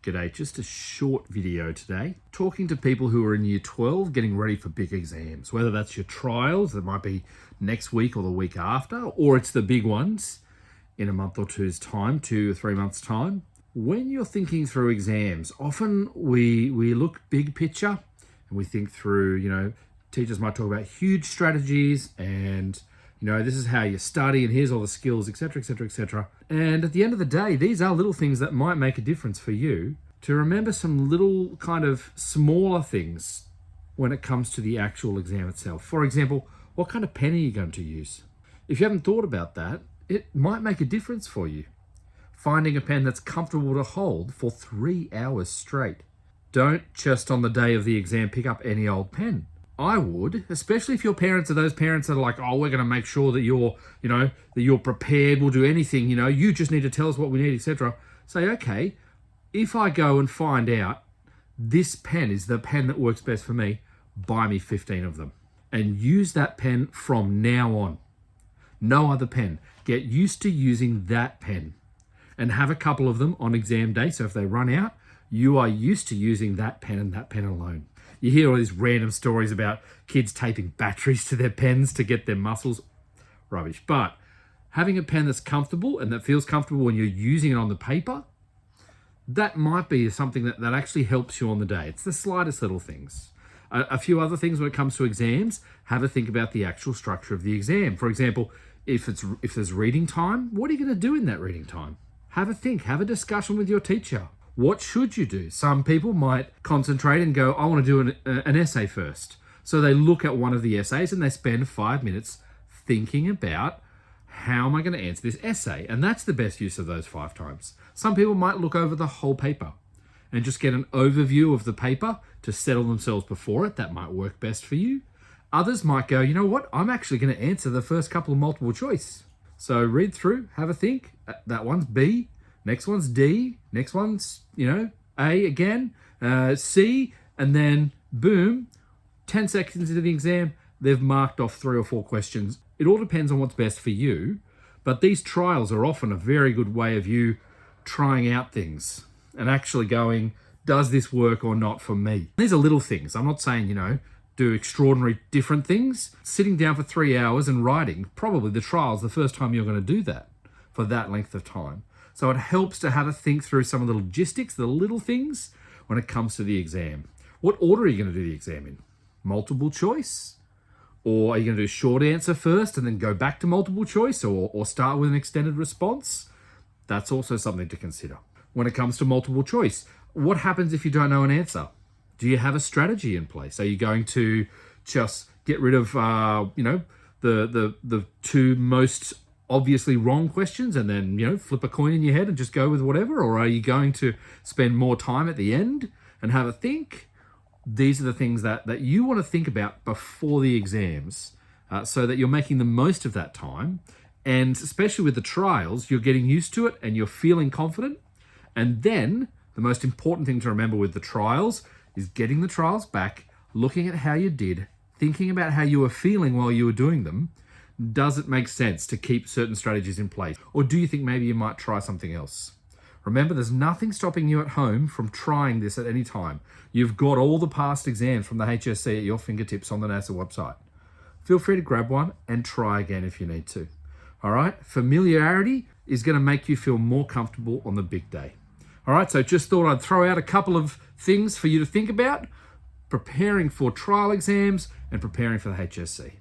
G'day, just a short video today, talking to people who are in year 12 getting ready for big exams, whether that's your trials that might be next week or the week after, or it's the big ones in a month or two's time, 2 or 3 months' time. When you're thinking through exams, often we look big picture and we think through, teachers might talk about huge strategies and this is how you study and here's all the skills, etc., etc., etc. And at the end of the day, these are little things that might make a difference for you to remember some little kind of smaller things when it comes to the actual exam itself. For example, what kind of pen are you going to use? If you haven't thought about that, it might make a difference for you. Finding a pen that's comfortable to hold for 3 hours straight. Don't just on the day of the exam pick up any old pen. I would, especially if your parents are those parents that are like, oh, we're going to make sure that you're prepared, we'll do anything, you just need to tell us what we need, etc. Say, okay, if I go and find out this pen is the pen that works best for me, buy me 15 of them. And use that pen from now on. No other pen. Get used to using that pen. And have a couple of them on exam day, so if they run out, you are used to using that pen and that pen alone. You hear all these random stories about kids taping batteries to their pens to get their muscles. Rubbish. But having a pen that's comfortable and that feels comfortable when you're using it on the paper, that might be something that actually helps you on the day. It's the slightest little things. A few other things when it comes to exams, have a think about the actual structure of the exam. For example, if there's reading time, what are you going to do in that reading time? Have a think, have a discussion with your teacher. What should you do? Some people might concentrate and go, I want to do an essay first. So they look at one of the essays and they spend 5 minutes thinking about how am I going to answer this essay? And that's the best use of those 5 times. Some people might look over the whole paper and just get an overview of the paper to settle themselves before it. That might work best for you. Others might go, you know what? I'm actually going to answer the first couple of multiple choice. So read through, have a think. That one's B. Next one's D, next one's, A again, C, and then boom, 10 seconds into the exam, they've marked off 3 or 4 questions. It all depends on what's best for you, but these trials are often a very good way of you trying out things and actually going, does this work or not for me? These are little things. I'm not saying, do extraordinary different things. Sitting down for 3 hours and writing, probably the trial's the first time you're going to do that for that length of time. So it helps to have a think through some of the logistics, the little things when it comes to the exam. What order are you going to do the exam in? Multiple choice? Or are you going to do short answer first and then go back to multiple choice or start with an extended response? That's also something to consider. When it comes to multiple choice, what happens if you don't know an answer? Do you have a strategy in place? Are you going to just get rid of, the 2 most obviously wrong questions and then, flip a coin in your head and just go with whatever? Or are you going to spend more time at the end and have a think? These are the things that you want to think about before the exams so that you're making the most of that time. And especially with the trials, you're getting used to it and you're feeling confident. And then the most important thing to remember with the trials is getting the trials back, looking at how you did, thinking about how you were feeling while you were doing them. Does it make sense to keep certain strategies in place? Or do you think maybe you might try something else? Remember, there's nothing stopping you at home from trying this at any time. You've got all the past exams from the HSC at your fingertips on the NASA website. Feel free to grab one and try again if you need to. All right? Familiarity is going to make you feel more comfortable on the big day. All right, so just thought I'd throw out a couple of things for you to think about, preparing for trial exams and preparing for the HSC.